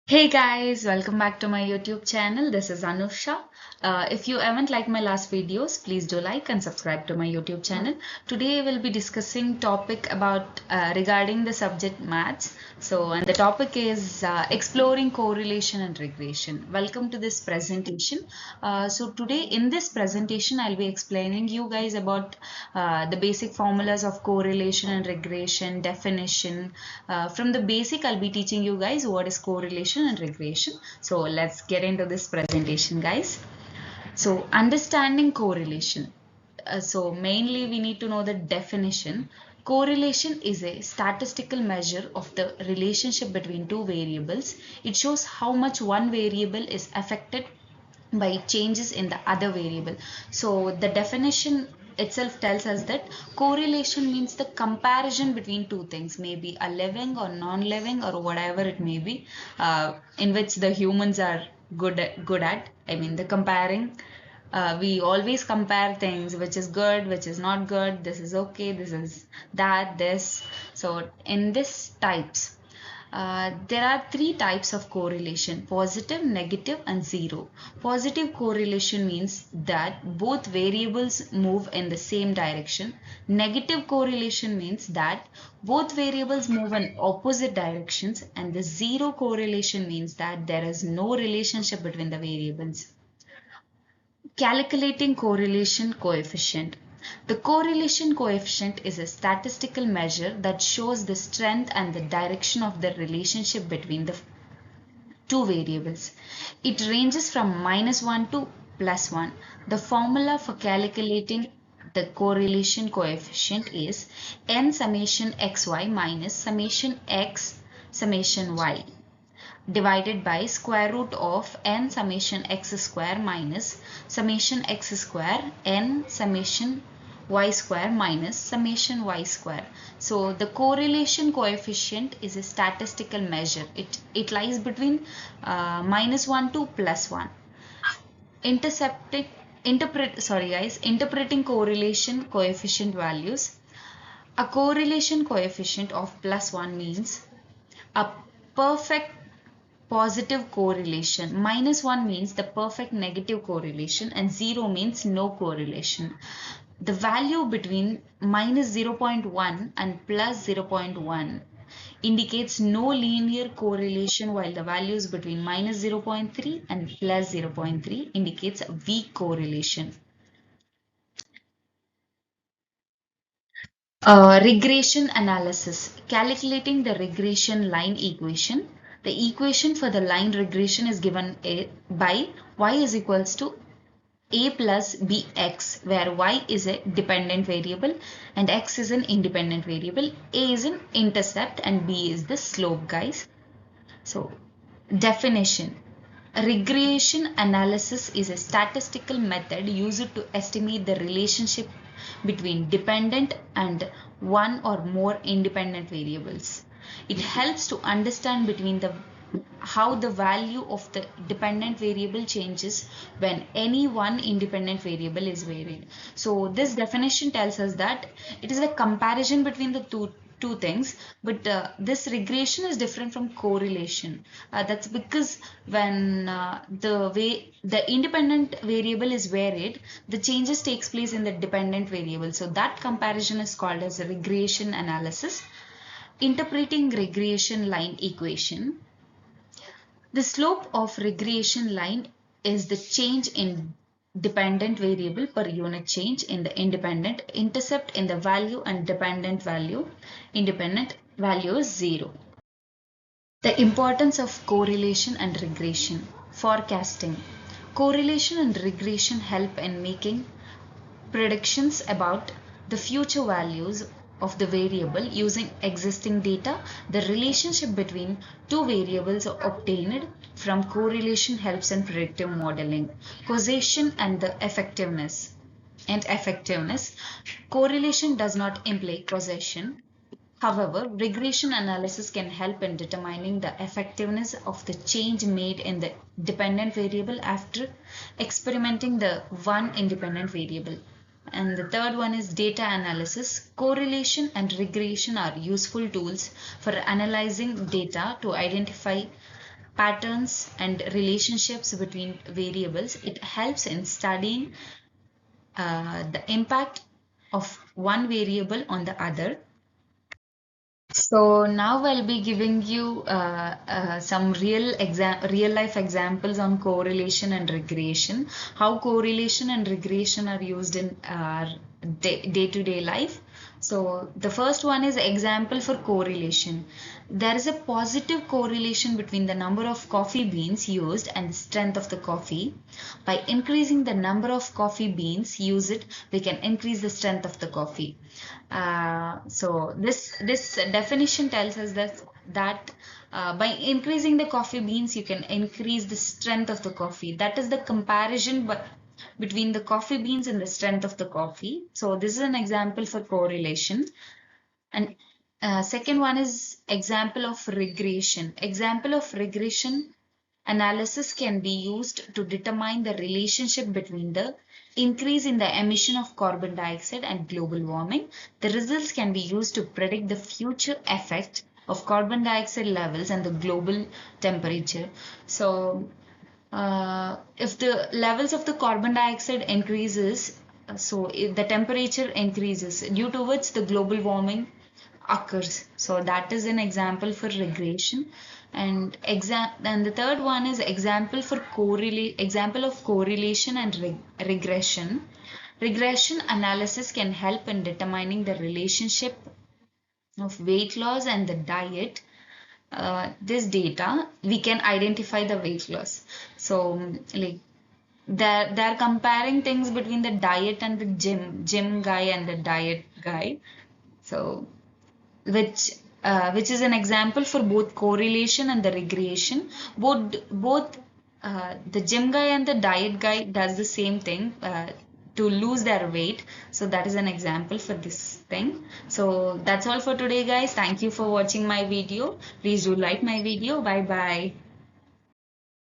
Hey guys, welcome back to my YouTube channel. This is Anusha. If you haven't liked my last videos, please do like and subscribe to my YouTube channel. Today we'll be discussing topic about regarding the subject maths. And the topic is exploring correlation and regression. Welcome to this presentation. Today in this presentation, I'll be explaining you guys about the basic formulas of correlation and regression, definition. From the basic, I'll be teaching you guys what is correlation and regression. So let's get into this presentation, guys. So understanding correlation. Mainly we need to know the definition. Correlation is a statistical measure of the relationship between two variables. It shows how much one variable is affected by changes in the other variable. So the definition itself tells us that correlation means the comparison between two things, maybe a living or non-living or whatever it may be, in which the humans are good at. I mean, the comparing. We always compare things, which is good, which is not good, this is okay, this is that, this. So in this types, there are three types of correlation: positive, negative, and zero. Positive correlation means that both variables move in the same direction. Negative correlation means that both variables move in opposite directions. And the zero correlation means that there is no relationship between the variables. Calculating correlation coefficient. The correlation coefficient is a statistical measure that shows the strength and the direction of the relationship between the two variables. It ranges from -1 to +1. The formula for calculating the correlation coefficient is n summation xy minus summation x summation y divided by square root of n summation x square minus summation x square n summation y square minus summation y square. So the correlation coefficient is a statistical measure. It lies between -1 to +1. Interpreting correlation coefficient values. A correlation coefficient of +1 means a perfect positive correlation. -1 means the perfect negative correlation, and 0 means no correlation. The value between -0.1 and +0.1 indicates no linear correlation, while the values between -0.3 and +0.3 indicates a weak correlation. Regression analysis. Calculating the regression line equation. The equation for the line regression is given by y is equals to a plus bx, where y is a dependent variable and x is an independent variable. A is an intercept and b is the slope, guys. So definition. Regression analysis is a statistical method used to estimate the relationship between dependent and one or more independent variables. It helps to understand between how the value of the dependent variable changes when any one independent variable is varied. So this definition tells us that it is a comparison between the two things, but this regression is different from correlation. That's because when the independent variable is varied, the changes takes place in the dependent variable. So that comparison is called as a regression analysis. Interpreting regression line equation. The slope of regression line is the change in dependent variable per unit change in the independent. Intercept in the value and dependent value. Independent value is 0. The importance of correlation and regression. Forecasting. Correlation and regression help in making predictions about the future values of the variable using existing data. The relationship between two variables obtained from correlation helps in predictive modeling. Causation and the effectiveness. Correlation does not imply causation. However, regression analysis can help in determining the effectiveness of the change made in the dependent variable after experimenting the one independent variable. And the third one is data analysis. Correlation and regression are useful tools for analyzing data to identify patterns and relationships between variables. It helps in studying the impact of one variable on the other. So now I'll be giving you some real life examples on correlation and regression, how correlation and regression are used in our day-to-day life. So the first one is example for correlation. There is a positive correlation between the number of coffee beans used and the strength of the coffee. By increasing the number of coffee beans used, we can increase the strength of the coffee. So this definition tells us that by increasing the coffee beans, you can increase the strength of the coffee. That is the comparison between the coffee beans and the strength of the coffee. So this is an example for correlation. And second one is example of regression. Example of regression analysis can be used to determine the relationship between the increase in the emission of carbon dioxide and global warming. The results can be used to predict the future effect of carbon dioxide levels and the global temperature. So if the levels of the carbon dioxide increases, so if the temperature increases, due to which the global warming occurs. So that is an example for regression. And the third one is example of correlation and regression. Regression analysis can help in determining the relationship of weight loss and the diet. This data we can identify the weight loss. So like they're comparing things between the diet and the gym guy and the diet guy. So which is an example for both correlation and the regression. Both the gym guy and the diet guy does the same thing to lose their weight. So that is an example for this thing. So that's all for today, guys. Thank you for watching my video. Please do like my video. Bye bye.